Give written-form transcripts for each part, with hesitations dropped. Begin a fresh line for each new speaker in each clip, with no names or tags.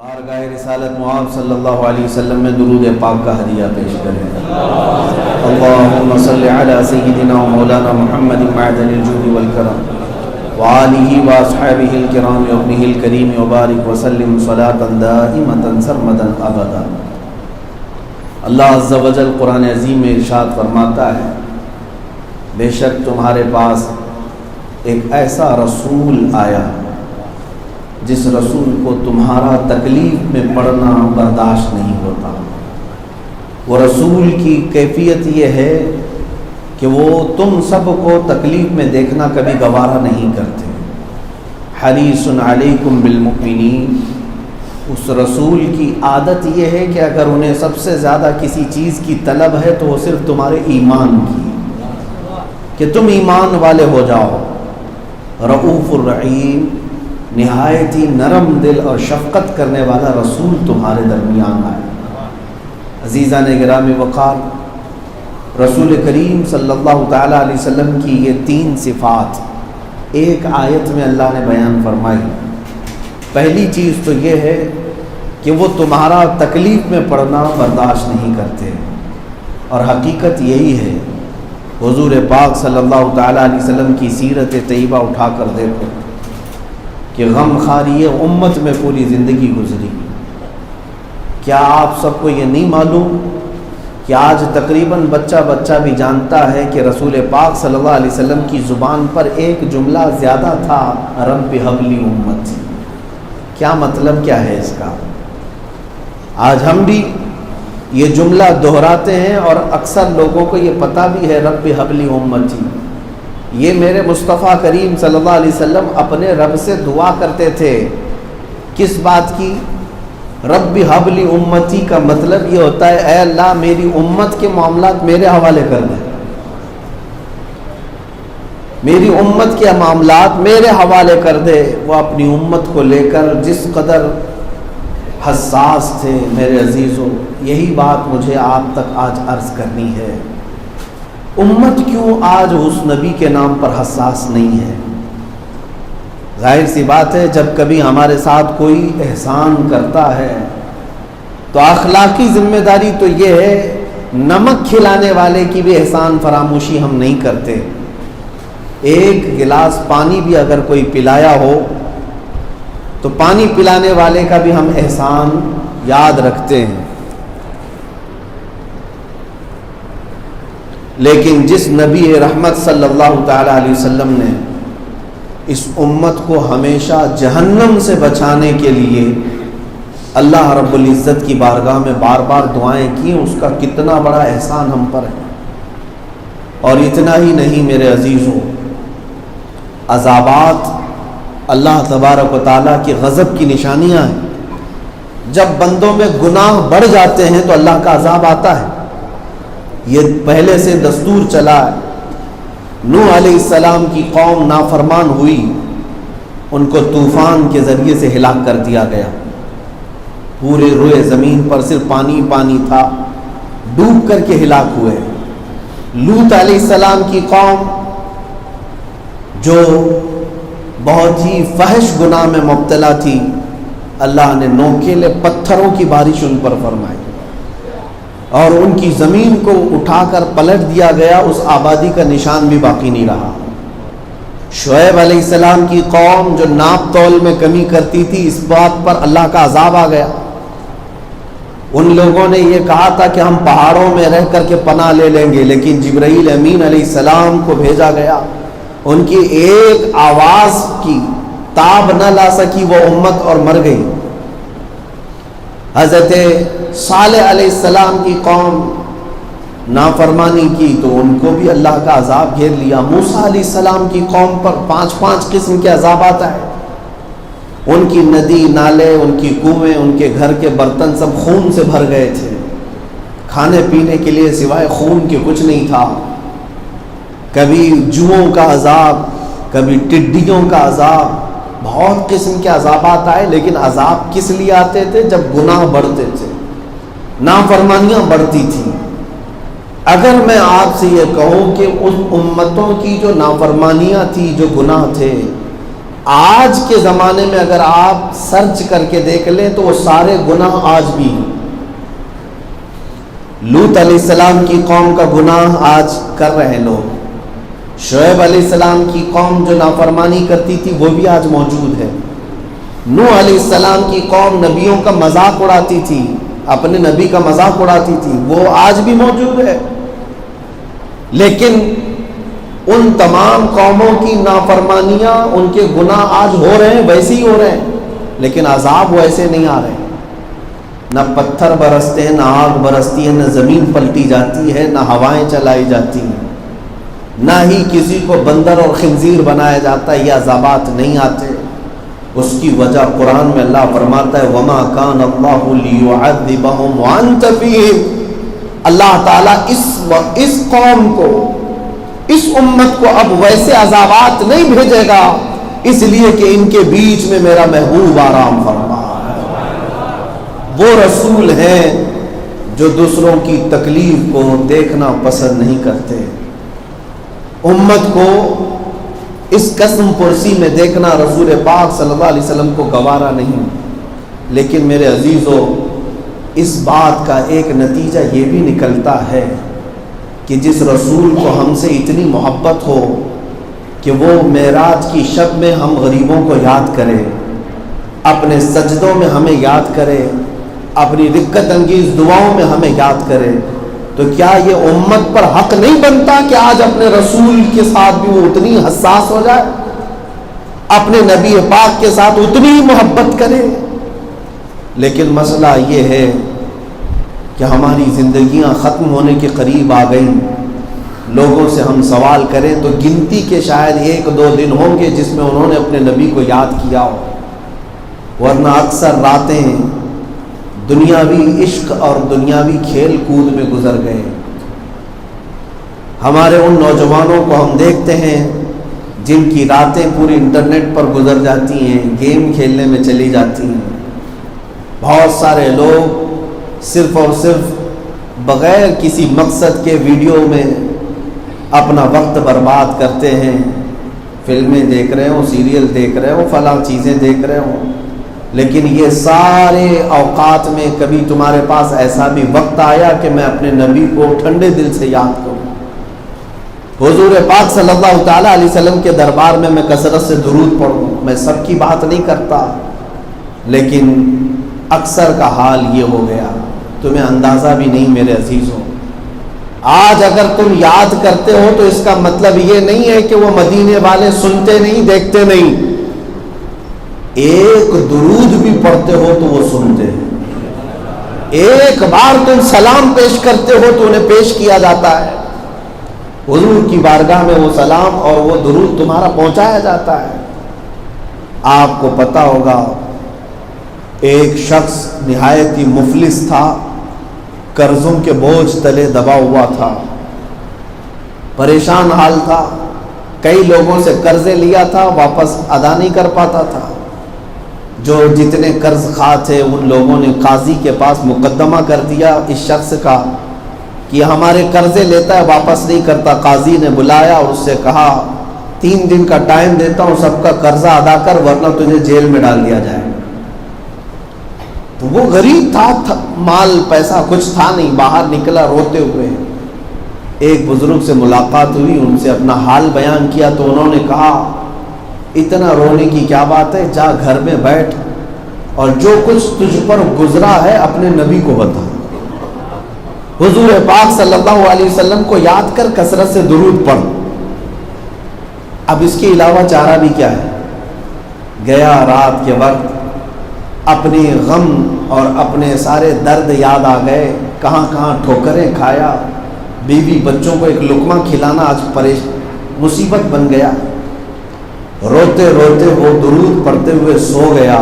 بارگاہ رسالت معاب صلی اللہ علیہ وسلم میں درود پاک کا ہدیہ پیش کریں۔ اللہم صلی علی سیدنا و مولانا محمد معدن الجود والکرم وآلہ واصحابہ الکرام وابنہ الکریم وبارک وسلم صلاة دائمة سرمدا ابدا۔ اللہ عز و جل قرآن عظیم میں ارشاد فرماتا ہے، بے شک تمہارے پاس ایک ایسا رسول آیا جس رسول کو تمہارا تکلیف میں پڑنا برداشت نہیں ہوتا۔ وہ رسول کی کیفیت یہ ہے کہ وہ تم سب کو تکلیف میں دیکھنا کبھی گوارا نہیں کرتے۔ حریص علیکم بالمؤمنین، اس رسول کی عادت یہ ہے کہ اگر انہیں سب سے زیادہ کسی چیز کی طلب ہے تو وہ صرف تمہارے ایمان کی، کہ تم ایمان والے ہو جاؤ۔ رؤوف الرحیم، نہایت ہی نرم دل اور شفقت کرنے والا رسول تمہارے درمیان آئے۔ عزیزان گرامی وقار، رسول کریم صلی اللہ تعالیٰ علیہ وسلم کی یہ تین صفات ایک آیت میں اللہ نے بیان فرمائی۔ پہلی چیز تو یہ ہے کہ وہ تمہارا تکلیف میں پڑنا برداشت نہیں کرتے، اور حقیقت یہی ہے۔ حضور پاک صلی اللہ تعالیٰ علیہ وسلم کی سیرت طیبہ اٹھا کر دیکھو کہ غم خاری امت میں پوری زندگی گزری۔ کیا آپ سب کو یہ نہیں معلوم کہ آج تقریباً بچہ بھی جانتا ہے کہ رسول پاک صلی اللہ علیہ وسلم کی زبان پر ایک جملہ زیادہ تھا، رب ہب لی امتی۔ کیا مطلب کیا ہے اس کا؟ آج ہم بھی یہ جملہ دہراتے ہیں اور اکثر لوگوں کو یہ پتہ بھی ہے، رب ہب لی امتی۔ یہ میرے مصطفیٰ کریم صلی اللہ علیہ وسلم اپنے رب سے دعا کرتے تھے۔ کس بات کی؟ رب حب لی امتی کا مطلب یہ ہوتا ہے، اے اللہ میری امت کے معاملات میرے حوالے کر دے، میری امت کے معاملات میرے حوالے کر دے۔ وہ اپنی امت کو لے کر جس قدر حساس تھے میرے عزیزوں، یہی بات مجھے آپ تک آج عرض کرنی ہے۔ امت کیوں آج اس نبی کے نام پر حساس نہیں ہے؟ ظاہر سی بات ہے، جب کبھی ہمارے ساتھ کوئی احسان کرتا ہے تو اخلاقی ذمہ داری تو یہ ہے، نمک کھلانے والے کی بھی احسان فراموشی ہم نہیں کرتے۔ ایک گلاس پانی بھی اگر کوئی پلایا ہو تو پانی پلانے والے کا بھی ہم احسان یاد رکھتے ہیں۔ لیکن جس نبی رحمت صلی اللہ تعالیٰ علیہ وسلم نے اس امت کو ہمیشہ جہنم سے بچانے کے لیے اللہ رب العزت کی بارگاہ میں بار بار دعائیں کی، اس کا کتنا بڑا احسان ہم پر ہے۔ اور اتنا ہی نہیں میرے عزیزوں، عذابات اللہ تبارک و تعالیٰ کی غضب کی نشانیاں ہیں۔ جب بندوں میں گناہ بڑھ جاتے ہیں تو اللہ کا عذاب آتا ہے۔ یہ پہلے سے دستور چلا ہے۔ نوح علیہ السلام کی قوم نافرمان ہوئی، ان کو طوفان کے ذریعے سے ہلاک کر دیا گیا۔ پورے روئے زمین پر صرف پانی پانی تھا، ڈوب کر کے ہلاک ہوئے۔ لوط علیہ السلام کی قوم جو بہت ہی فحش گناہ میں مبتلا تھی، اللہ نے نوکیلے پتھروں کی بارش ان پر فرمائی اور ان کی زمین کو اٹھا کر پلٹ دیا گیا، اس آبادی کا نشان بھی باقی نہیں رہا۔ شعیب علیہ السلام کی قوم جو ناپ تول میں کمی کرتی تھی، اس بات پر اللہ کا عذاب آ گیا۔ ان لوگوں نے یہ کہا تھا کہ ہم پہاڑوں میں رہ کر کے پناہ لے لیں گے، لیکن جبرائیل امین علیہ السلام کو بھیجا گیا، ان کی ایک آواز کی تاب نہ لا سکی وہ امت اور مر گئی۔ حضرت صالح علیہ السلام کی قوم نافرمانی کی تو ان کو بھی اللہ کا عذاب گھیر لیا۔ موسیٰ علیہ السلام کی قوم پر 5 قسم کے عذابات آئے۔ ان کی ندی نالے، ان کی کنویں، ان کے گھر کے برتن سب خون سے بھر گئے تھے، کھانے پینے کے لیے سوائے خون کے کچھ نہیں تھا۔ کبھی جوؤں کا عذاب، کبھی ٹڈیوں کا عذاب، بہت قسم کے عذابات آئے۔ لیکن عذاب کس لیے آتے تھے؟ جب گناہ بڑھتے تھے، نافرمانیاں بڑھتی تھیں۔ اگر میں آپ سے یہ کہوں کہ اس امتوں کی جو نافرمانیاں تھی، جو گناہ تھے، آج کے زمانے میں اگر آپ سرچ کر کے دیکھ لیں تو وہ سارے گناہ آج بھی ہیں۔ لوط علیہ السلام کی قوم کا گناہ آج کر رہے ہیں لوگ، شعیب علیہ السلام کی قوم جو نافرمانی کرتی تھی وہ بھی آج موجود ہے، نوح علیہ السلام کی قوم نبیوں کا مذاق اڑاتی تھی، اپنے نبی کا مذاق اڑاتی تھی، وہ آج بھی موجود ہے۔ لیکن ان تمام قوموں کی نافرمانیاں، ان کے گناہ آج ہو رہے ہیں، ویسے ہی ہو رہے ہیں، لیکن عذاب ویسے نہیں آ رہے۔ نہ پتھر برستے ہیں، نہ آگ برستی ہے، نہ زمین پلٹی جاتی ہے، نہ ہوائیں چلائی جاتی ہیں، نہ ہی کسی کو بندر اور خنزیر بنایا جاتا ہے، یہ عذابات نہیں آتے۔ اس کی وجہ قرآن میں اللہ فرماتا ہے وَمَا كَانَ اللَّهُ لِيُعَذِّبَهُمْ وَأَنْتَ فِيهِمْ، اللہ تعالیٰ اس قوم کو، اس امت کو اب ویسے عذابات نہیں بھیجے گا، اس لیے کہ ان کے بیچ میں میرا محبوب آرام فرما ہے۔ وہ رسول ہیں جو دوسروں کی تکلیف کو دیکھنا پسند نہیں کرتے، امت کو اس قسم پرسی میں دیکھنا رسول پاک صلی اللہ علیہ وسلم کو گوارا نہیں۔ لیکن میرے عزیزو، اس بات کا ایک نتیجہ یہ بھی نکلتا ہے کہ جس رسول کو ہم سے اتنی محبت ہو کہ وہ معراج کی شب میں ہم غریبوں کو یاد کرے، اپنے سجدوں میں ہمیں یاد کرے، اپنی رقت انگیز دعاؤں میں ہمیں یاد کرے، تو کیا یہ امت پر حق نہیں بنتا کہ آج اپنے رسول کے ساتھ بھی وہ اتنی حساس ہو جائے، اپنے نبی پاک کے ساتھ اتنی ہی محبت کرے؟ لیکن مسئلہ یہ ہے کہ ہماری زندگیاں ختم ہونے کے قریب آ گئیں، لوگوں سے ہم سوال کریں تو گنتی کے شاید 1-2 دن ہوں گے جس میں انہوں نے اپنے نبی کو یاد کیا ہو، ورنہ اکثر راتیں دنیاوی عشق اور دنیاوی کھیل کود میں گزر گئے۔ ہمارے ان نوجوانوں کو ہم دیکھتے ہیں جن کی راتیں پوری انٹرنیٹ پر گزر جاتی ہیں، گیم کھیلنے میں چلی جاتی ہیں۔ بہت سارے لوگ صرف اور صرف بغیر کسی مقصد کے ویڈیو میں اپنا وقت برباد کرتے ہیں، فلمیں دیکھ رہے ہوں، سیریل دیکھ رہے ہوں، فلاں چیزیں دیکھ رہے ہوں، لیکن یہ سارے اوقات میں کبھی تمہارے پاس ایسا بھی وقت آیا کہ میں اپنے نبی کو ٹھنڈے دل سے یاد کروں، حضور پاک صلی اللہ تعالیٰ علیہ وسلم کے دربار میں میں کثرت سے درود پڑھوں؟ میں سب کی بات نہیں کرتا، لیکن اکثر کا حال یہ ہو گیا، تمہیں اندازہ بھی نہیں میرے عزیزوں۔ آج اگر تم یاد کرتے ہو تو اس کا مطلب یہ نہیں ہے کہ وہ مدینے والے سنتے نہیں، دیکھتے نہیں، ایک درود بھی پڑھتے ہو تو وہ سنتے ہیں، ایک بار تم سلام پیش کرتے ہو تو انہیں پیش کیا جاتا ہے، حضور کی بارگاہ میں وہ سلام اور وہ درود تمہارا پہنچایا جاتا ہے۔ آپ کو پتہ ہوگا ایک شخص نہایت ہی مفلس تھا، قرضوں کے بوجھ تلے دبا ہوا تھا، پریشان حال تھا، کئی لوگوں سے قرضے لیا تھا، واپس ادا نہیں کر پاتا تھا۔ جو جتنے قرض خواہ تھے ان لوگوں نے قاضی کے پاس مقدمہ کر دیا اس شخص کا کہ ہمارے قرضے لیتا ہے، واپس نہیں کرتا۔ قاضی نے بلایا اور اس سے کہا 3 دن کا ٹائم دیتا ہوں، سب کا قرضہ ادا کر ورنہ تجھے جیل میں ڈال دیا جائے گا۔ تو وہ غریب تھا، مال پیسہ کچھ تھا نہیں، باہر نکلا روتے ہوئے، ایک بزرگ سے ملاقات ہوئی، ان سے اپنا حال بیان کیا تو انہوں نے کہا اتنا رونے کی کیا بات ہے، جا گھر میں بیٹھ اور جو کچھ تجھ پر گزرا ہے اپنے نبی کو بتا، حضور پاک صلی اللہ علیہ وسلم کو یاد کر، کثرت سے درود پڑھ۔ اب اس کے علاوہ چارہ بھی کیا ہے؟ گیا رات کے وقت، اپنے غم اور اپنے سارے درد یاد آ گئے، کہاں کہاں ٹھوکریں کھایا، بیوی بچوں کو ایک لقمہ کھلانا آج مصیبت بن گیا، روتے روتے وہ درود پڑھتے ہوئے سو گیا۔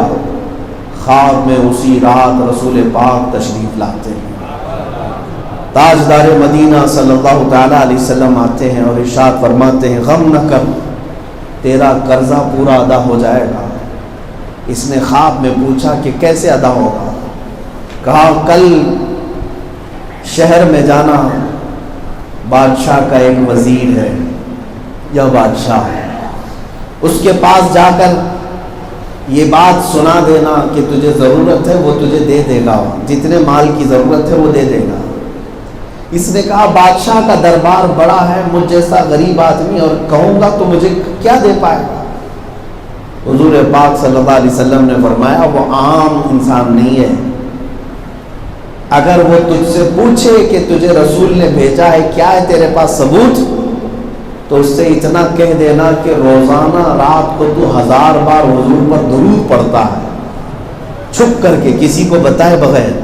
خواب میں اسی رات رسول پاک تشریف لاتے ہیں، تاجدار مدینہ صلی اللہ تعالیٰ علیہ وسلم آتے ہیں اور ارشاد فرماتے ہیں غم نہ کر، تیرا قرضہ پورا ادا ہو جائے گا۔ اس نے خواب میں پوچھا کہ کیسے ادا ہوگا؟ کہا کل شہر میں جانا، بادشاہ کا ایک وزیر ہے یا بادشاہ ہے، اس کے پاس جا کر یہ بات سنا دینا کہ تجھے ضرورت ہے، وہ تجھے دے دے گا، جتنے مال کی ضرورت ہے وہ دے دے گا۔ اس نے کہا بادشاہ کا دربار بڑا ہے، مجھ جیسا غریب آدمی اور کہوں گا تو مجھے کیا دے پائے گا؟ حضور پاک صلی اللہ علیہ وسلم نے فرمایا وہ عام انسان نہیں ہے، اگر وہ تجھ سے پوچھے کہ تجھے رسول نے بھیجا ہے، کیا ہے تیرے پاس ثبوت، تو اس سے اتنا کہہ دینا کہ روزانہ رات کو تو 1000 بار حضور پر درود پڑھتا ہے، چھپ کر کے کسی کو بتائے بغیر،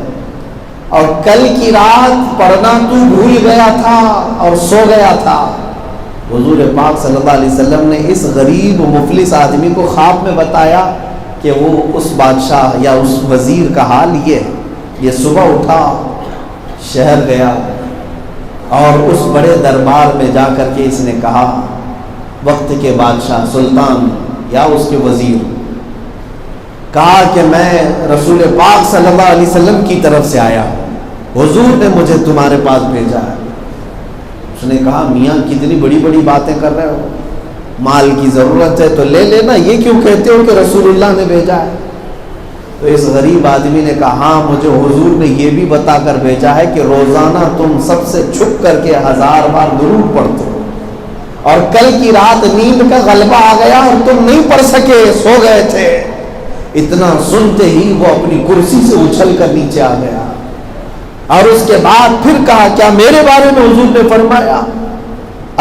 اور کل کی رات پڑھنا تو بھول گیا تھا اور سو گیا تھا۔ حضور پاک صلی اللہ علیہ وسلم نے اس غریب مفلس آدمی کو خواب میں بتایا کہ وہ اس بادشاہ یا اس وزیر کا حال یہ صبح اٹھا، شہر گیا اور اس بڑے دربار میں جا کر کے اس نے کہا، وقت کے بادشاہ سلطان یا اس کے وزیر، کہا کہ میں رسول پاک صلی اللہ علیہ وسلم کی طرف سے آیا، حضور نے مجھے تمہارے پاس بھیجا ہے۔ اس نے کہا میاں کتنی بڑی بڑی باتیں کر رہے ہو، مال کی ضرورت ہے تو لے لینا، یہ کیوں کہتے ہو کہ رسول اللہ نے بھیجا ہے؟ تو اس غریب آدمی نے کہا ہاں مجھے حضور نے یہ بھی بتا کر بھیجا ہے کہ روزانہ تم سب سے چھپ کر کے 1000 بار درود پڑھتے ہو، اور کل کی رات نیند کا غلبہ آ گیا اور تم نہیں پڑھ سکے، سو گئے تھے۔ اتنا سنتے ہی وہ اپنی کرسی سے اچھل کر نیچے آ گیا، اور اس کے بعد پھر کہا کیا میرے بارے میں حضور نے فرمایا؟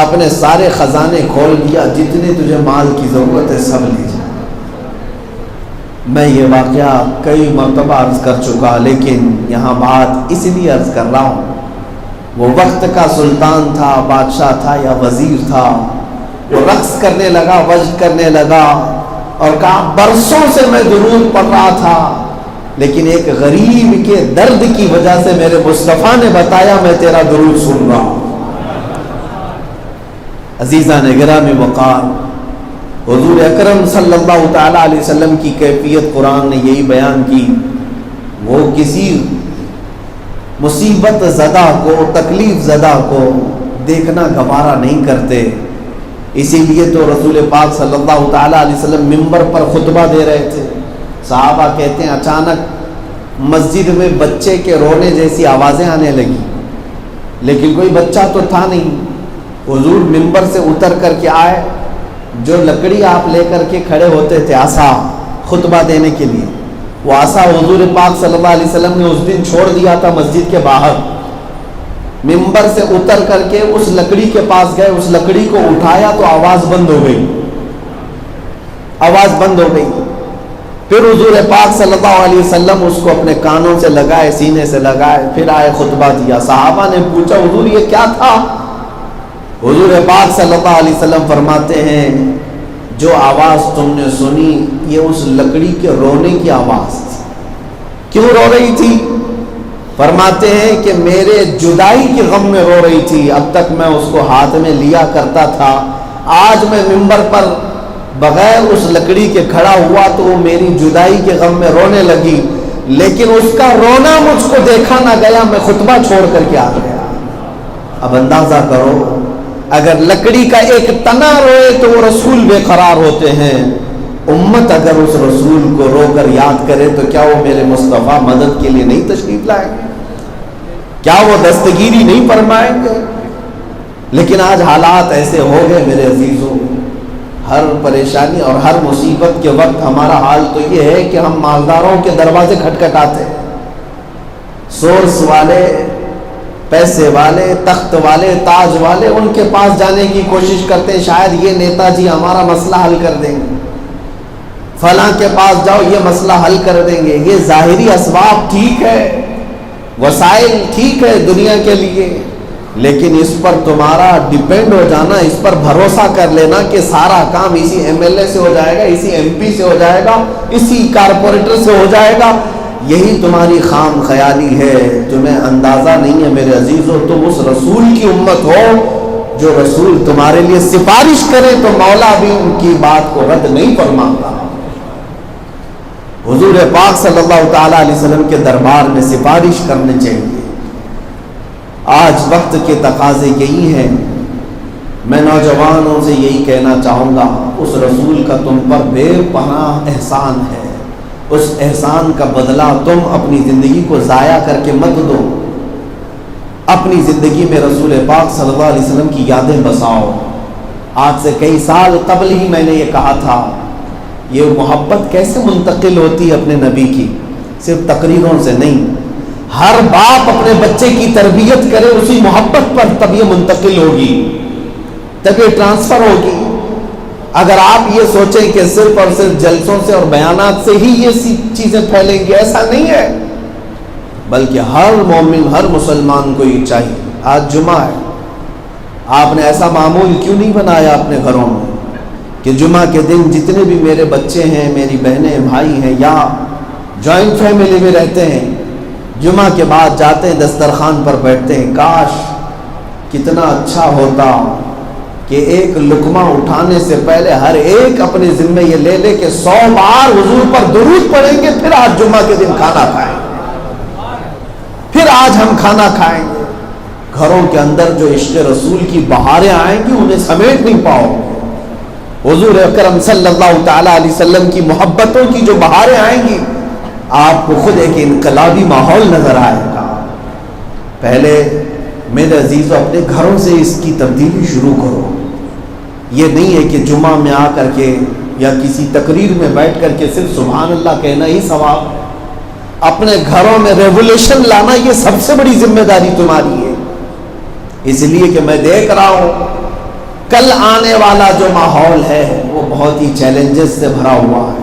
اپنے سارے خزانے کھول دیا، جتنے تجھے مال کی ضرورت ہے سب لے جا۔ میں یہ واقعہ کئی مرتبہ عرض کر چکا، لیکن یہاں بات اس لیے عرض کر رہا ہوں، وہ وقت کا سلطان تھا، بادشاہ تھا یا وزیر تھا، وہ رقص کرنے لگا، وجد کرنے لگا اور کہا برسوں سے میں درود پڑھ رہا تھا، لیکن ایک غریب کے درد کی وجہ سے میرے مصطفیٰ نے بتایا میں تیرا درود سن رہا ہوں۔ عزیزان گرامی وقار، حضور اکرم صلی اللہ تعالی علیہ وسلم کی کیفیت قرآن نے یہی بیان کی، وہ کسی مصیبت زدہ کو، تکلیف زدہ کو دیکھنا گوارا نہیں کرتے۔ اسی لیے تو رسول پاک صلی اللہ تعالی علیہ وسلم منبر پر خطبہ دے رہے تھے، صحابہ کہتے ہیں اچانک مسجد میں بچے کے رونے جیسی آوازیں آنے لگی، لیکن کوئی بچہ تو تھا نہیں۔ حضور منبر سے اتر کر کے آئے، جو لکڑی آپ لے کر کے کھڑے ہوتے تھے عصا خطبہ دینے کے لیے، وہ عصا حضور پاک صلی اللہ علیہ وسلم نے اس دن چھوڑ دیا تھا مسجد کے باہر۔ منبر سے اتر کر کے اس لکڑی کے پاس گئے، اس لکڑی کو اٹھایا تو آواز بند ہو گئی، آواز بند ہو گئی۔ پھر حضور پاک صلی اللہ علیہ وسلم اس کو اپنے کانوں سے لگائے، سینے سے لگائے، پھر آئے خطبہ دیا۔ صحابہ نے پوچھا حضور یہ کیا تھا؟ حضور پاک صلی اللہ علیہ وسلم فرماتے ہیں جو آواز تم نے سنی یہ اس لکڑی کے رونے کی آواز تھی۔ کیوں رو رہی تھی؟ فرماتے ہیں کہ میرے جدائی کے غم میں رو رہی تھی، اب تک میں اس کو ہاتھ میں لیا کرتا تھا، آج میں منبر پر بغیر اس لکڑی کے کھڑا ہوا تو وہ میری جدائی کے غم میں رونے لگی، لیکن اس کا رونا مجھ کو دیکھا نہ گیا، میں خطبہ چھوڑ کر کے آ گیا۔ اب اندازہ کرو اگر لکڑی کا ایک تنا روئے تو وہ رسول بے قرار ہوتے ہیں، امت اگر اس رسول کو رو کر یاد کرے تو کیا وہ میرے مصطفیٰ مدد کے لیے نہیں تشریف لائیں گے؟ کیا وہ دستگیری نہیں فرمائیں گے؟ لیکن آج حالات ایسے ہو گئے میرے عزیزوں، ہر پریشانی اور ہر مصیبت کے وقت ہمارا حال تو یہ ہے کہ ہم مالداروں کے دروازے کھٹکھٹاتے ہیں، سورس والے، پیسے والے، تخت والے، تاج والے، ان کے پاس جانے کی کوشش کرتے ہیں، شاید یہ نیتا جی ہمارا مسئلہ حل کر دیں گے، فلاں کے پاس جاؤ یہ مسئلہ حل کر دیں گے۔ یہ ظاہری اسباب ٹھیک ہے، وسائل ٹھیک ہے دنیا کے لیے، لیکن اس پر تمہارا ڈیپینڈ ہو جانا، اس پر بھروسہ کر لینا کہ سارا کام اسی ایم ایل اے سے ہو جائے گا، اسی ایم پی سے ہو جائے گا، اسی کارپوریٹر سے ہو جائے گا، یہی تمہاری خام خیالی ہے۔ تمہیں اندازہ نہیں ہے میرے عزیزو، تم اس رسول کی امت ہو جو رسول تمہارے لیے سفارش کرے تو مولا بھی ان کی بات کو رد نہیں فرماتا۔ حضور پاک صلی اللہ تعالی علیہ وسلم کے دربار میں سفارش کرنے چاہیے۔ آج وقت کے تقاضے یہی ہیں، میں نوجوانوں سے یہی کہنا چاہوں گا اس رسول کا تم پر بے پناہ احسان ہے، اس احسان کا بدلہ تم اپنی زندگی کو ضائع کر کے مت دو، اپنی زندگی میں رسول پاک صلی اللہ علیہ وسلم کی یادیں بساؤ۔ آج سے کئی سال قبل ہی میں نے یہ کہا تھا، یہ محبت کیسے منتقل ہوتی ہے اپنے نبی کی؟ صرف تقریروں سے نہیں، ہر باپ اپنے بچے کی تربیت کرے اسی محبت پر، تب یہ منتقل ہوگی، تب یہ ٹرانسفر ہوگی۔ اگر آپ یہ سوچیں کہ صرف اور صرف جلسوں سے اور بیانات سے ہی یہ چیزیں پھیلیں گی، ایسا نہیں ہے، بلکہ ہر مومن، ہر مسلمان کو یہ چاہیے۔ آج جمعہ ہے، آپ نے ایسا معمول کیوں نہیں بنایا اپنے گھروں میں کہ جمعہ کے دن جتنے بھی میرے بچے ہیں، میری بہنیں، بھائی ہیں، یا جوائنٹ فیملی میں رہتے ہیں، جمعہ کے بعد جاتے ہیں دسترخوان پر بیٹھتے ہیں، کاش کتنا اچھا ہوتا کہ ایک لقمہ اٹھانے سے پہلے ہر ایک اپنے ذمہ یہ لے لے کہ 100 بار حضور پر درود پڑھیں گے، پھر آج جمعہ کے دن کھانا کھائیں گے، پھر آج ہم کھانا کھائیں گے۔ گھروں کے اندر جو عشق رسول کی بہاریں آئیں گی انہیں سمیٹ نہیں پاؤ گے۔ حضور اکرم صلی اللہ تعالی علیہ وسلم کی محبتوں کی جو بہاریں آئیں گی، آپ کو خود ایک انقلابی ماحول نظر آئے گا۔ پہلے میرے عزیزو اپنے گھروں سے اس کی تبدیلی شروع کرو۔ یہ نہیں ہے کہ جمعہ میں آ کر کے یا کسی تقریر میں بیٹھ کر کے صرف سبحان اللہ کہنا ہی ثواب ہے۔ اپنے گھروں میں ریولیوشن لانا یہ سب سے بڑی ذمہ داری تمہاری ہے، اس لیے کہ میں دیکھ رہا ہوں کل آنے والا جو ماحول ہے وہ بہت ہی چیلنجز سے بھرا ہوا ہے۔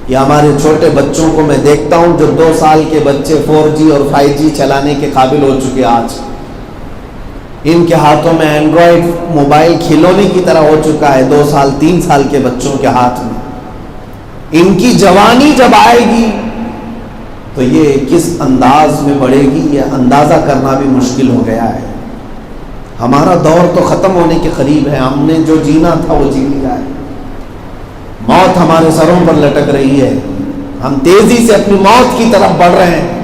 یہ ہمارے چھوٹے بچوں کو میں دیکھتا ہوں جو 2 سال کے بچے 4G اور 5G چلانے کے قابل ہو چکے، آج ان کے ہاتھوں میں اینڈرائڈ موبائل کھلونے کی طرح ہو چکا ہے، 2 سال 3 سال کے بچوں کے ہاتھ میں۔ ان کی جوانی جب آئے گی تو یہ کس انداز میں بڑھے گی، یہ اندازہ کرنا بھی مشکل ہو گیا ہے۔ ہمارا دور تو ختم ہونے کے قریب ہے، ہم نے جو جینا تھا وہ جی لیا ہے، موت ہمارے سروں پر لٹک رہی ہے، ہم تیزی سے اپنی موت کی طرف بڑھ رہے ہیں،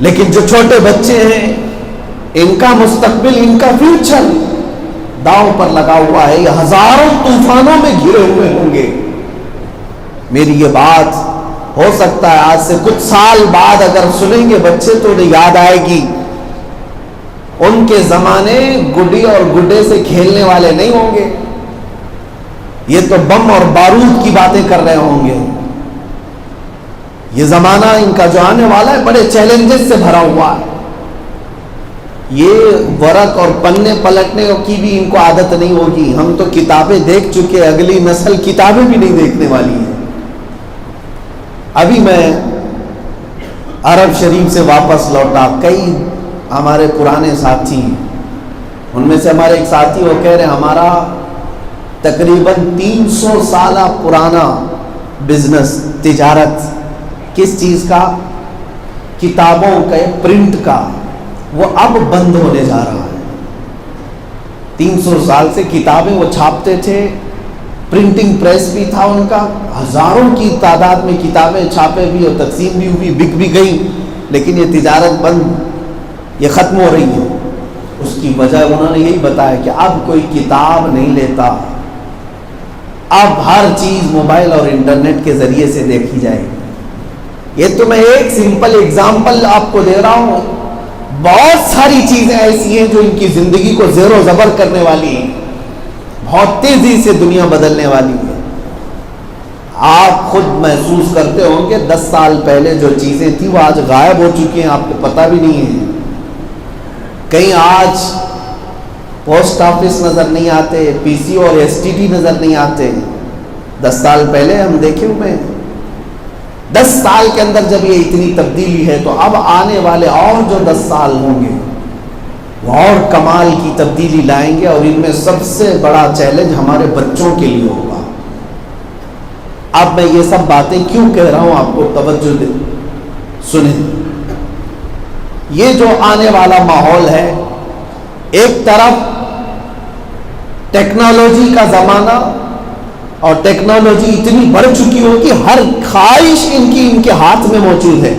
لیکن جو چھوٹے بچے ہیں ان کا مستقبل، ان کا فیوچر داؤ پر لگا ہوا ہے، یہ ہزاروں طوفانوں میں گھرے ہوئے ہوں گے۔ میری یہ بات ہو سکتا ہے آج سے کچھ سال بعد اگر سنیں گے بچے تو انہیں یاد آئے گی، ان کے زمانے گڈی اور گڈے سے کھیلنے والے نہیں ہوں گے، یہ تو بم اور بارود کی باتیں کر رہے ہوں گے۔ یہ زمانہ ان کا جو آنے والا ہے بڑے چیلنجز سے بھرا ہوا ہے۔ یہ ورق اور پنے پلٹنے کی بھی ان کو عادت نہیں ہوگی، ہم تو کتابیں دیکھ چکے، اگلی نسل کتابیں بھی نہیں دیکھنے والی ہے۔ ابھی میں عرب شریف سے واپس لوٹا، کئی ہمارے پرانے ساتھی ہیں، ان میں سے ہمارے ایک ساتھی وہ کہہ رہے ہیں ہمارا تقریباً 300 سالہ پرانا بزنس، تجارت کس چیز کا؟ کتابوں کا، پرنٹ کا، وہ اب بند ہونے جا رہا ہے۔ 300 سال سے کتابیں وہ چھاپتے تھے، پرنٹنگ پریس بھی تھا ان کا، ہزاروں کی تعداد میں کتابیں چھاپے بھی اور تقسیم بھی ہوئی، بک بھی گئی، لیکن یہ تجارت بند، یہ ختم ہو رہی ہے۔ اس کی وجہ انہوں نے یہی بتایا کہ اب کوئی کتاب نہیں لیتا، اب ہر چیز موبائل اور انٹرنیٹ کے ذریعے سے دیکھی جائے گی۔ یہ تو میں ایک سمپل اگزامپل آپ کو دے رہا ہوں، بہت ساری چیزیں ایسی ہیں جو ان کی زندگی کو زیر و زبر کرنے والی ہیں، بہت تیزی سے دنیا بدلنے والی ہے۔ آپ خود محسوس کرتے ہوں گے 10 سال پہلے جو چیزیں تھیں وہ آج غائب ہو چکی ہیں، آپ کو پتہ بھی نہیں ہے۔ کہیں آج پوسٹ آفس نظر نہیں آتے، پی سی اور ایس ٹی ڈی نظر نہیں آتے۔ 10 سال پہلے ہم دیکھے ہوئے ہیں، 10 سال کے اندر جب یہ اتنی تبدیلی ہے تو اب آنے والے اور جو 10 سال ہوں گے وہ اور کمال کی تبدیلی لائیں گے، اور ان میں سب سے بڑا چیلنج ہمارے بچوں کے لیے ہوگا۔ اب میں یہ سب باتیں کیوں کہہ رہا ہوں، آپ کو توجہ دیں، سنیں۔ یہ جو آنے والا ماحول ہے، ایک طرف ٹیکنالوجی کا زمانہ، اور ٹیکنالوجی اتنی بڑھ چکی ہو کہ ہر خواہش ان کے ہاتھ میں موجود ہے،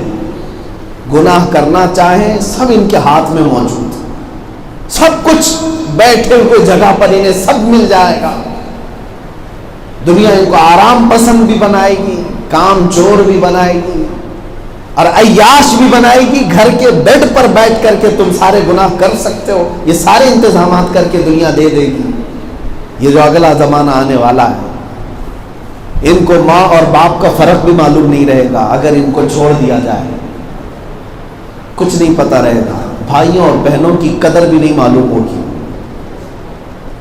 گناہ کرنا چاہیں سب ان کے ہاتھ میں موجود ہے، سب کچھ بیٹھے ہوئے جگہ پر انہیں سب مل جائے گا۔ دنیا ان کو آرام پسند بھی بنائے گی، کام چور بھی بنائے گی اور عیاش بھی بنائے گی. گھر کے بیڈ پر بیٹھ کر کے تم سارے گناہ کر سکتے ہو، یہ سارے انتظامات کر کے دنیا دے دے گی. یہ جو اگلا زمانہ آنے والا ہے، ان کو ماں اور باپ کا فرق بھی معلوم نہیں رہے گا. اگر ان کو چھوڑ دیا جائے کچھ نہیں پتہ رہے گا، بھائیوں اور بہنوں کی قدر بھی نہیں معلوم ہوگی.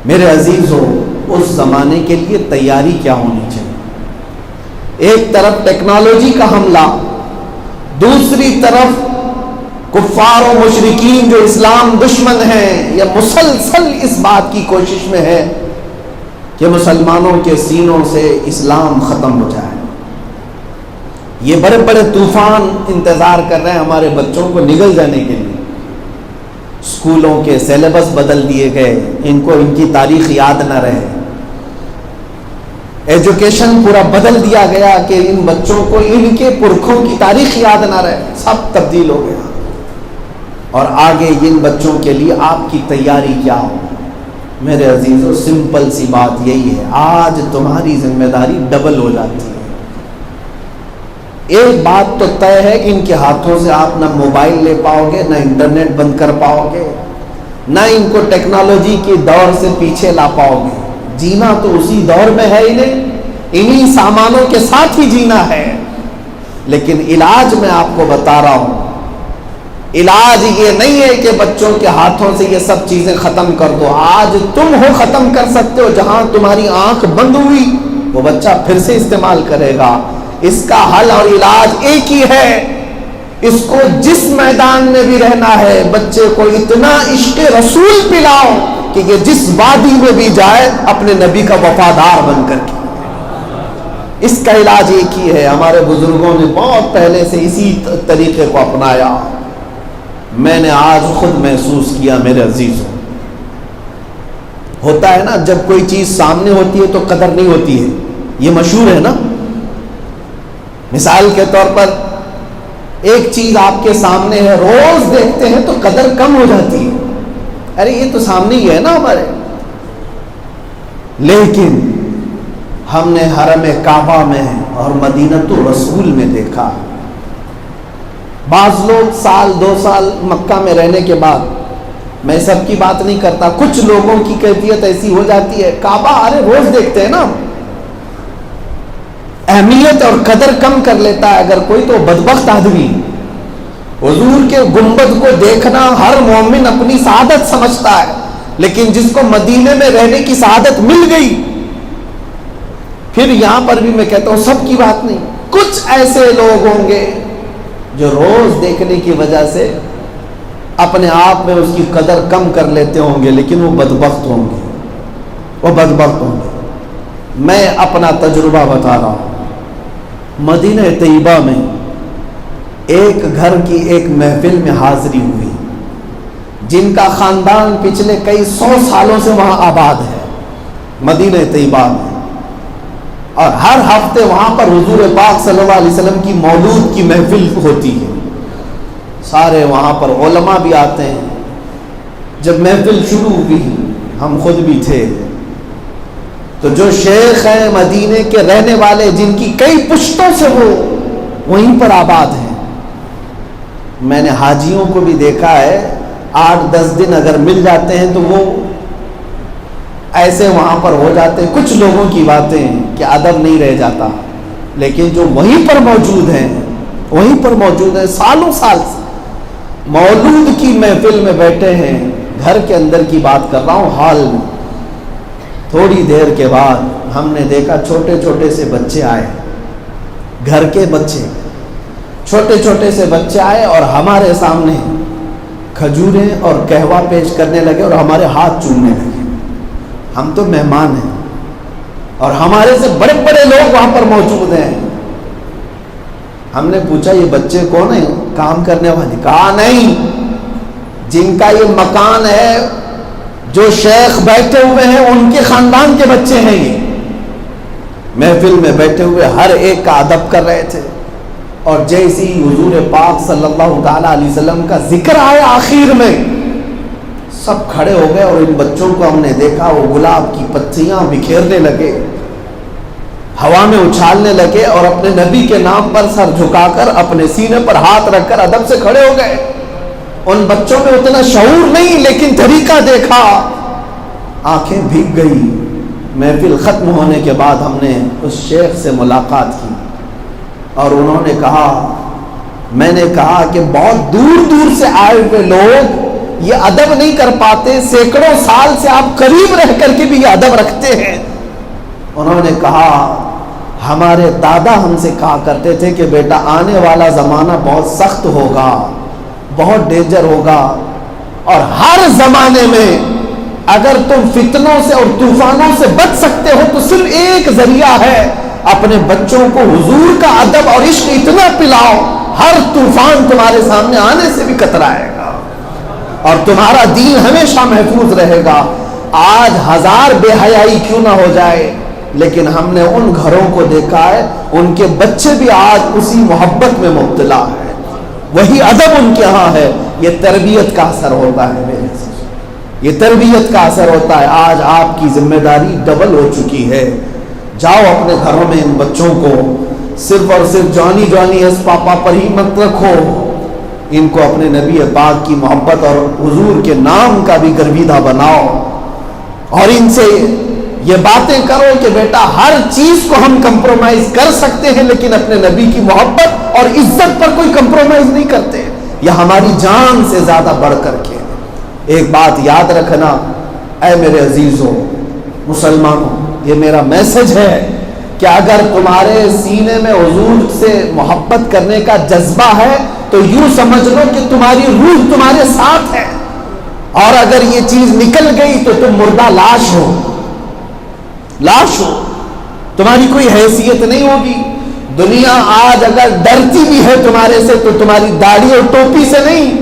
میرے عزیزو، اس زمانے کے لیے تیاری کیا ہونی چاہیے؟ ایک طرف ٹیکنالوجی کا حملہ، دوسری طرف کفار و مشرکین جو اسلام دشمن ہیں، یہ مسلسل اس بات کی کوشش میں ہے کہ مسلمانوں کے سینوں سے اسلام ختم ہو جائے. یہ بڑے بڑے طوفان انتظار کر رہے ہیں ہمارے بچوں کو نگل جانے کے لیے. اسکولوں کے سیلیبس بدل دیے گئے، ان کو ان کی تاریخ یاد نہ رہے. ایجوکیشن پورا بدل دیا گیا کہ ان بچوں کو ان کے پرکھوں کی تاریخ یاد نہ رہے. سب تبدیل ہو گیا. اور آگے ان بچوں کے لیے آپ کی تیاری کیا ہو؟ میرے عزیزو، سمپل سی بات یہی ہے، آج تمہاری ذمہ داری ڈبل ہو جاتی ہے. ایک بات تو طے ہے کہ ان کے ہاتھوں سے آپ نہ موبائل لے پاؤ گے، نہ انٹرنیٹ بند کر پاؤ گے، نہ ان کو ٹیکنالوجی کے دور سے پیچھے لا پاؤ گے. جینا تو اسی دور میں ہے انہیں، انہی سامانوں کے ساتھ ہی جینا ہے. لیکن علاج میں آپ کو بتا رہا ہوں، علاج یہ نہیں ہے کہ بچوں کے ہاتھوں سے یہ سب چیزیں ختم کر دو. آج تم ہو ختم کر سکتے ہو. جہاں تمہاری آنکھ بند ہوئی وہ بچہ پھر سے استعمال کرے گا. اس کا حل اور علاج ایک ہی ہے. اس کو جس میدان میں بھی رہنا ہے، بچے کو اتنا عشق رسول پلاؤ کہ یہ جس وادی میں بھی جائے اپنے نبی کا وفادار بن کر کے. اس کا علاج ایک ہی ہے. ہمارے بزرگوں نے بہت پہلے سے اسی طریقے کو اپنایا. میں نے آج خود محسوس کیا. میرے عزیزوں، ہوتا ہے نا جب کوئی چیز سامنے ہوتی ہے تو قدر نہیں ہوتی ہے. یہ مشہور ہے نا. مثال کے طور پر ایک چیز آپ کے سامنے ہے، روز دیکھتے ہیں تو قدر کم ہو جاتی ہے. ارے یہ تو سامنے ہی ہے نا ہمارے. لیکن ہم نے حرم کعبہ میں اور مدینۃ الرسول میں دیکھا، بعض لوگ سال 2 سال مکہ میں رہنے کے بعد، میں سب کی بات نہیں کرتا، کچھ لوگوں کی کیفیت ایسی ہو جاتی ہے، کعبہ ارے روز دیکھتے ہیں نا، اہمیت اور قدر کم کر لیتا ہے اگر کوئی تو بدبخت آدمی. حضور کے گنبد کو دیکھنا ہر مومن اپنی سعادت سمجھتا ہے، لیکن جس کو مدینے میں رہنے کی سعادت مل گئی، پھر یہاں پر بھی میں کہتا ہوں سب کی بات نہیں، کچھ ایسے لوگ ہوں گے جو روز دیکھنے کی وجہ سے اپنے آپ میں اس کی قدر کم کر لیتے ہوں گے، لیکن وہ بدبخت ہوں گے. وہ بدبخت ہوں گے. میں اپنا تجربہ بتا رہا ہوں. مدینہ طیبہ میں ایک گھر کی ایک محفل میں حاضری ہوئی، جن کا خاندان پچھلے کئی 100 سالوں سے وہاں آباد ہے مدینہ طیبہ میں، اور ہر ہفتے وہاں پر حضور پاک صلی اللہ علیہ وسلم کی مولود کی محفل ہوتی ہے. سارے وہاں پر علماء بھی آتے ہیں. جب محفل شروع ہوئی ہم خود بھی تھے، تو جو شیخ ہیں مدینے کے رہنے والے، جن کی کئی پشتوں سے وہ وہیں پر آباد ہیں، میں نے حاجیوں کو بھی دیکھا ہے 8-10 دن اگر مل جاتے ہیں تو وہ ایسے وہاں پر ہو جاتے ہیں. کچھ لوگوں کی باتیں کہ ادب نہیں رہ جاتا، لیکن جو وہیں پر موجود ہیں، وہیں پر موجود ہیں، سالوں سال سے مولود کی محفل میں بیٹھے ہیں. گھر کے اندر کی بات کر رہا ہوں، ہال میں. تھوڑی دیر کے بعد ہم نے دیکھا چھوٹے چھوٹے سے بچے آئے، گھر کے بچے، چھوٹے چھوٹے سے بچے آئے اور ہمارے سامنے کھجوریں اور قہوہ پیش کرنے لگے اور ہمارے ہاتھ چومنے لگے. ہم تو مہمان ہیں اور ہمارے سے بڑے بڑے لوگ وہاں پر موجود ہیں. ہم نے پوچھا یہ بچے کون ہیں؟ کام کرنے والے. کہا نہیں، جن کا یہ مکان ہے، جو شیخ بیٹھے ہوئے ہیں، ان کے خاندان کے بچے ہیں. یہ محفل میں بیٹھے ہوئے ہر ایک کا ادب کر رہے تھے. اور جیسی حضور پاک صلی اللہ تعالیٰ علیہ وسلم کا ذکر آیا آخر میں، سب کھڑے ہو گئے اور ان بچوں کو ہم نے دیکھا وہ گلاب کی پتیاں بکھیرنے لگے. ہوا میں اچھالنے لگے اور اپنے نبی کے نام پر سر جھکا کر اپنے سینے پر ہاتھ رکھ کر ادب سے کھڑے ہو گئے. ان بچوں میں اتنا شعور نہیں لیکن طریقہ دیکھا, آنکھیں بھیگ گئی. محفل ختم ہونے کے بعد ہم نے اس شیخ سے ملاقات کی اور انہوں نے کہا, میں نے کہا کہ بہت دور دور سے آئے ہوئے لوگ یہ ادب نہیں کر پاتے, سینکڑوں سال سے آپ قریب رہ کر کے بھی یہ ادب رکھتے ہیں. انہوں نے کہا ہمارے دادا ہم سے کہا کرتے تھے کہ بیٹا آنے والا زمانہ بہت سخت ہوگا, بہت ڈینجر ہوگا, اور ہر زمانے میں اگر تم فتنوں سے اور طوفانوں سے بچ سکتے ہو تو صرف ایک ذریعہ ہے, اپنے بچوں کو حضور کا ادب اور عشق اتنا پلاؤ ہر طوفان تمہارے سامنے آنے سے بھی کترائے گا اور تمہارا دین ہمیشہ محفوظ رہے گا. آج 1000 بے حیائی کیوں نہ ہو جائے, لیکن ہم نے ان گھروں کو دیکھا ہے ان کے بچے بھی آج اسی محبت میں مبتلا ہے, وہی ادب ان کے ہاں ہے. یہ تربیت کا اثر ہوتا ہے میرے سے, یہ تربیت کا اثر ہوتا ہے. آج آپ کی ذمہ داری ڈبل ہو چکی ہے. جاؤ اپنے گھروں میں ان بچوں کو صرف اور صرف جانی ایس پاپا پر ہی مت رکھو, ان کو اپنے نبی پاک کی محبت اور حضور کے نام کا بھی گرویدہ بناؤ اور ان سے یہ باتیں کرو کہ بیٹا ہر چیز کو ہم کمپرومائز کر سکتے ہیں لیکن اپنے نبی کی محبت اور عزت پر کوئی کمپرومائز نہیں کرتے, یہ ہماری جان سے زیادہ بڑھ کر کے. ایک بات یاد رکھنا اے میرے عزیزوں مسلمانوں, یہ میرا میسج ہے کہ اگر تمہارے سینے میں حضور سے محبت کرنے کا جذبہ ہے تو یوں سمجھ لو کہ تمہاری روح تمہارے ساتھ ہے, اور اگر یہ چیز نکل گئی تو تم مردہ لاش ہو, لاش ہو, تمہاری کوئی حیثیت نہیں ہوگی. دنیا آج اگر ڈرتی بھی ہے تمہارے سے تو تمہاری داڑھی اور ٹوپی سے نہیں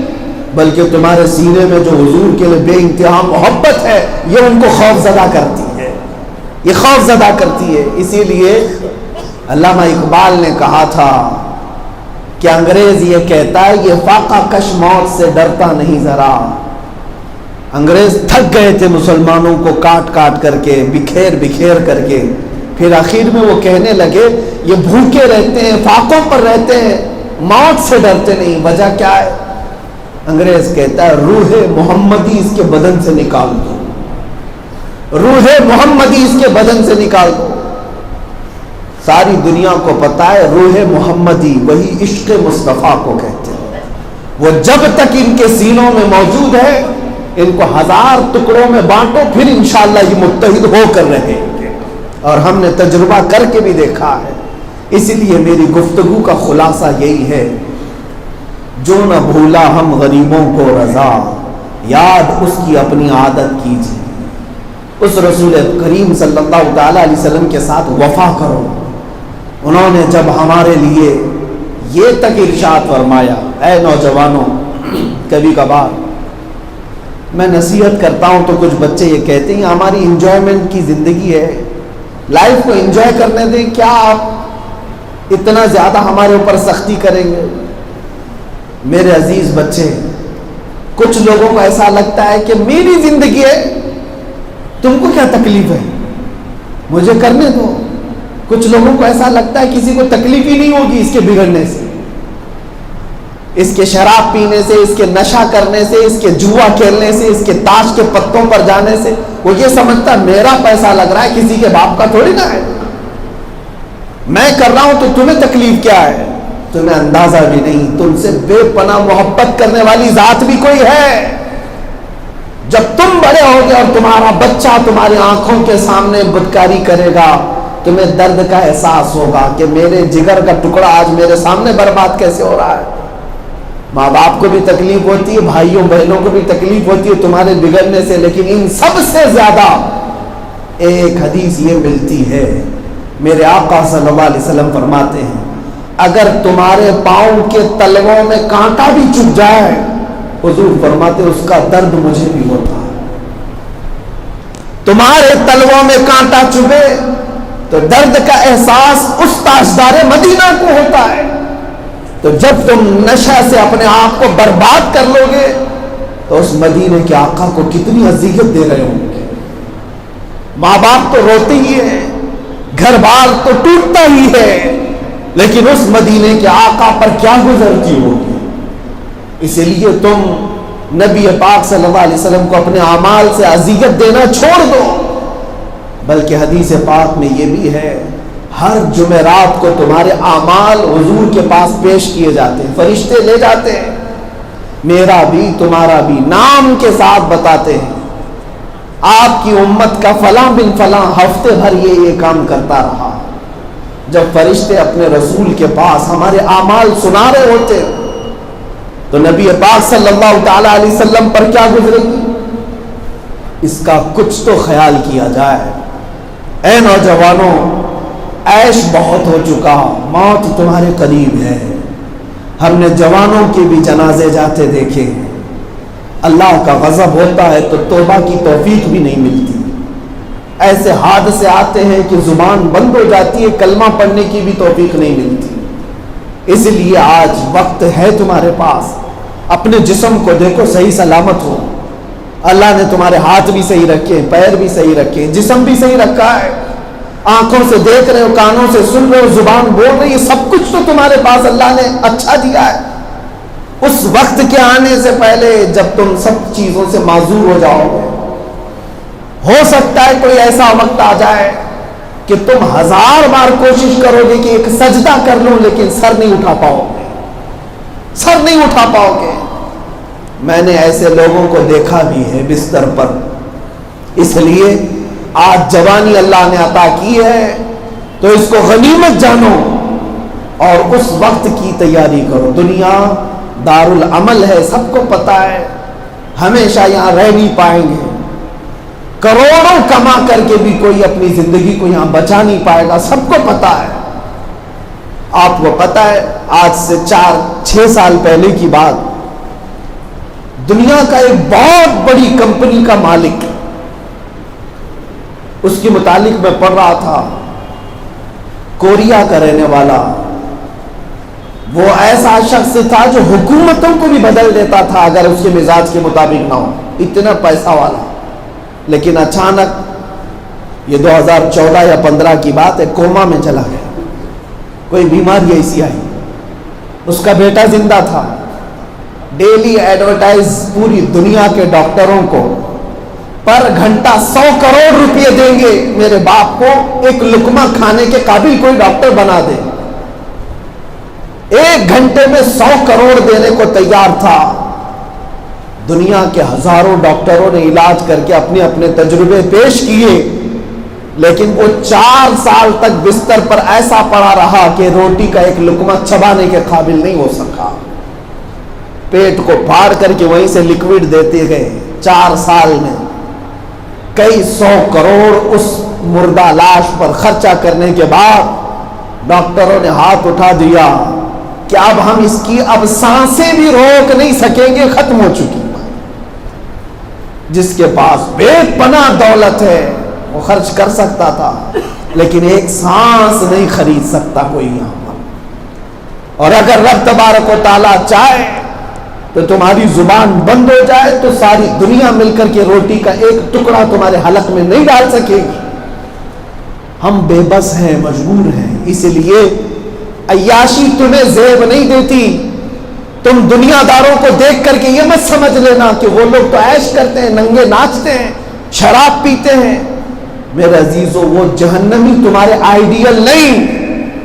بلکہ تمہارے سینے میں جو حضور کے لیے بے انتہا محبت ہے یہ ان کو خوف زدہ کرتی ہے, یہ خوف زدہ کرتی ہے. اسی لیے علامہ اقبال نے کہا تھا کہ انگریز یہ کہتا ہے یہ فاقہ کش موت سے ڈرتا نہیں ذرا. انگریز تھک گئے تھے مسلمانوں کو کاٹ کاٹ کر کے, بکھیر کر کے, پھر آخر میں وہ کہنے لگے یہ بھوکے رہتے ہیں, فاقوں پر رہتے ہیں, موت سے ڈرتے نہیں. وجہ کیا ہے؟ انگریز کہتا ہے روح محمدی اس کے بدن سے نکال دو, روح محمدی اس کے بدن سے نکال دو. ساری دنیا کو پتا ہے روح محمدی وہی عشق مصطفیٰ کو کہتے ہیں. وہ جب تک ان کے سینوں میں موجود ہے ان کو 1000 ٹکڑوں میں بانٹو پھر انشاءاللہ یہ متحد ہو کر رہیں گے, اور ہم نے تجربہ کر کے بھی دیکھا ہے. اسی لیے میری گفتگو کا خلاصہ یہی ہے, جو نہ بھولا ہم غریبوں کو رضا, یاد اس کی اپنی عادت کیجیے. اس رسول کریم صلی اللہ تعالی علیہ وسلم کے ساتھ وفا کرو. انہوں نے جب ہمارے لیے یہ تک ارشاد فرمایا, اے نوجوانوں, کبھی کبھار میں نصیحت کرتا ہوں تو کچھ بچے یہ کہتے ہیں ہماری انجوائمنٹ کی زندگی ہے, لائف کو انجوائے کرنے دیں, کیا آپ اتنا زیادہ ہمارے اوپر سختی کریں گے؟ میرے عزیز بچے, کچھ لوگوں کو ایسا لگتا ہے کہ میری زندگی ہے, تم کو کیا تکلیف ہے, مجھے کرنے دو. کچھ لوگوں کو ایسا لگتا ہے کسی کو تکلیف ہی نہیں ہوگی اس کے بگڑنے سے, اس کے شراب پینے سے, اس کے نشہ کرنے سے, اس کے جوا کھیلنے سے, اس کے تاش کے پتوں پر جانے سے. وہ یہ سمجھتا میرا پیسہ لگ رہا ہے, کسی کے باپ کا تھوڑی نہ ہے, میں کر رہا ہوں تو تمہیں تکلیف کیا ہے. تمہیں اندازہ بھی نہیں تم سے بے پناہ محبت کرنے والی ذات بھی کوئی ہے. جب تم بڑے ہوگے اور تمہارا بچہ تمہاری آنکھوں کے سامنے بدکاری کرے گا تمہیں درد کا احساس ہوگا کہ میرے جگر کا ٹکڑا آج میرے سامنے برباد کیسے ہو رہا ہے. ماں باپ کو بھی تکلیف ہوتی ہے, بھائیوں بہنوں کو بھی تکلیف ہوتی ہے تمہارے بگڑنے سے, لیکن ان سب سے زیادہ ایک حدیث یہ ملتی ہے, میرے آقا صلی اللہ علیہ وسلم فرماتے ہیں اگر تمہارے پاؤں کے تلووں میں کانٹا بھی چبھ جائے, حضور فرماتے اس کا درد مجھے بھی ہوتا ہے. تمہارے تلووں میں کانٹا چبھے تو درد کا احساس اس تاجدار مدینہ کو ہوتا ہے. تو جب تم نشہ سے اپنے آپ کو برباد کر لو گے تو اس مدینے کے آقا کو کتنی اذیت دے رہے ہوں گے. ماں باپ تو روتے ہی ہیں, گھر بار تو ٹوٹتا ہی ہے، لیکن اس مدینے کے آقا پر کیا گزرتی ہوگی. اسی لیے تم نبی پاک صلی اللہ علیہ وسلم کو اپنے اعمال سے اذیت دینا چھوڑ دو. بلکہ حدیث پاک میں یہ بھی ہے، ہر جمعرات کو تمہارے اعمال حضور کے پاس پیش کیے جاتے ہیں، فرشتے لے جاتے ہیں، میرا بھی تمہارا بھی نام کے ساتھ بتاتے ہیں، آپ کی امت کا فلاں بن فلاں ہفتے بھر یہ کام کرتا رہا. جب فرشتے اپنے رسول کے پاس ہمارے اعمال سنا رہے ہوتے تو نبی پاک صلی اللہ تعالی علیہ وسلم پر کیا گزرے گی؟ اس کا کچھ تو خیال کیا جائے. اے نوجوانوں، عیش بہت ہو چکا، موت تمہارے قریب ہے. ہم نے جوانوں کے بھی جنازے جاتے دیکھے. اللہ کا غضب ہوتا ہے تو توبہ کی توفیق بھی نہیں ملتی. ایسے حادثے آتے ہیں کہ زبان بند ہو جاتی ہے، کلمہ پڑھنے کی بھی توفیق نہیں ملتی. اس لیے آج وقت ہے تمہارے پاس، اپنے جسم کو دیکھو صحیح سلامت ہو. اللہ نے تمہارے ہاتھ بھی صحیح رکھے، پیر بھی صحیح رکھے، جسم بھی صحیح رکھا ہے. آنکھوں سے دیکھ رہے ہو، کانوں سے سن رہے ہو، زبان بول رہی ہے، سب کچھ تو تمہارے پاس اللہ نے اچھا دیا ہے. اس وقت کے آنے سے پہلے جب تم سب چیزوں سے معذور ہو جاؤ گے، ہو سکتا ہے کوئی ایسا وقت آ جائے کہ تم 1000 بار کوشش کرو گے کہ ایک سجدہ کر لوں، لیکن سر نہیں اٹھا پاؤ گے، سر نہیں اٹھا پاؤ گے. میں نے ایسے لوگوں کو دیکھا بھی ہے بستر پر. اس لیے آج جوانی اللہ نے عطا کی ہے تو اس کو غنیمت جانو اور اس وقت کی تیاری کرو. دنیا دار العمل ہے، سب کو پتا ہے، ہمیشہ یہاں رہ نہیں پائیں گے. کروڑوں کما کر کے بھی کوئی اپنی زندگی کو یہاں بچا نہیں پائے گا، سب کو پتا ہے. آپ کو پتا ہے آج سے 4-6 سال پہلے کی بات، دنیا کا ایک بہت بڑی کمپنی کا مالک، اس کے متعلق میں پڑھ رہا تھا، کوریا کا رہنے والا، وہ ایسا شخص تھا جو حکومتوں کو بھی بدل دیتا تھا اگر اس کے مزاج کے مطابق نہ ہو، اتنا پیسہ والا. لیکن اچانک یہ 2014 یا 15 کی بات ہے، کوما میں چلا گیا. کوئی بیماری ایسی آئی، اس کا بیٹا زندہ تھا. ڈیلی ایڈورٹائز پوری دنیا کے ڈاکٹروں کو پر گھنٹہ 100 کروڑ روپے دیں گے میرے باپ کو ایک لقمہ کھانے کے قابل کوئی ڈاکٹر بنا دے. 1 گھنٹے میں 100 کروڑ دینے کو تیار تھا. دنیا کے ہزاروں ڈاکٹروں نے علاج کر کے اپنے اپنے تجربے پیش کیے، لیکن وہ 4 سال تک بستر پر ایسا پڑا رہا کہ روٹی کا ایک لقمہ چبانے کے قابل نہیں ہو سکا. پیٹ کو پھاڑ کر کے وہیں سے لکوڈ دیتے گئے. 4 سال میں کئی 100 کروڑ اس مردہ لاش پر خرچہ کرنے کے بعد ڈاکٹروں نے ہاتھ اٹھا دیا کہ اب ہم اس کی اب سانسیں بھی روک نہیں سکیں گے، ختم ہو چکی. جس کے پاس بے پناہ دولت ہے وہ خرچ کر سکتا تھا، لیکن ایک سانس نہیں خرید سکتا کوئی یہاں پر. اور اگر رب تبارک و تعالیٰ چاہے تو تمہاری زبان بند ہو جائے تو ساری دنیا مل کر کے روٹی کا ایک ٹکڑا تمہارے حلق میں نہیں ڈال سکے گی. ہم بے بس ہیں، مجبور ہیں. اس لیے عیاشی تمہیں زیب نہیں دیتی. تم دنیا داروں کو دیکھ کر کے یہ مت سمجھ لینا کہ وہ لوگ تو عیش کرتے ہیں، ننگے ناچتے ہیں، شراب پیتے ہیں. میرے عزیزو، وہ جہنمی تمہارے آئیڈیل نہیں.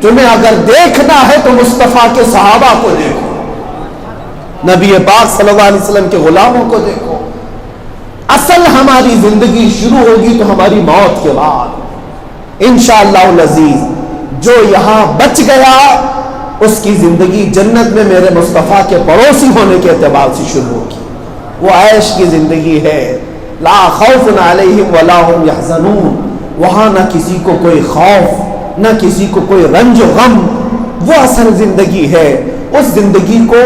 تمہیں اگر دیکھنا ہے تو مصطفیٰ کے صحابہ کو دیکھو، نبی پاک صلی اللہ علیہ وسلم کے غلاموں کو دیکھو. اصل ہماری زندگی شروع ہوگی تو ہماری موت کے بعد انشاءاللہ العزیز. جو یہاں بچ گیا اس کی زندگی جنت میں میرے مصطفیٰ کے پڑوسی ہونے کے اعتبار سے شروع ہوگی. وہ عیش کی زندگی ہے، لا خوف علیہم ولا هم یحزنون. وہاں نہ کسی کو کوئی خوف، نہ کسی کو کوئی رنج و غم. وہ اصل زندگی ہے. اس زندگی کو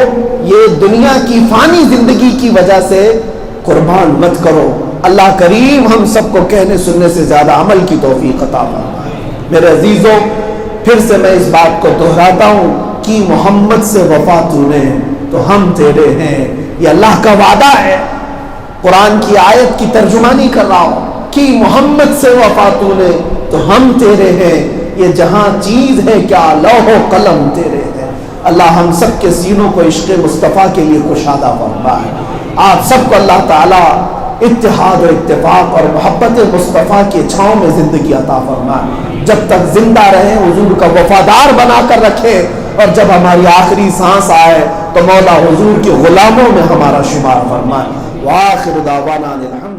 یہ دنیا کی فانی زندگی کی وجہ سے قربان مت کرو. اللہ کریم ہم سب کو کہنے سننے سے زیادہ عمل کی توفیق عطا فرمائے. میرے عزیزوں، پھر سے میں اس بات کو دہراتا ہوں کہ محمد سے وفا تو نے تو ہم تیرے ہیں. یہ اللہ کا وعدہ ہے. قرآن کی آیت کی ترجمانی کر رہا ہوں کہ محمد سے وفا تو نے تو ہم تیرے ہیں، یہ جہاں چیز ہے کیا لوح و قلم تیرے ہیں۔ اللہ ہم سب کے سینوں کو عشق مصطفیٰ کے لیے کشادہ فرمائے۔ آپ سب کو اللہ تعالیٰ اتحاد و اتفاق اور محبت مصطفیٰ کے چھاؤں میں زندگی عطا فرمائے، جب تک زندہ رہیں حضور کا وفادار بنا کر رکھے، اور جب ہماری آخری سانس آئے تو مولا حضور کے غلاموں میں ہمارا شمار فرمائے۔ وآخر دعوانا الحمد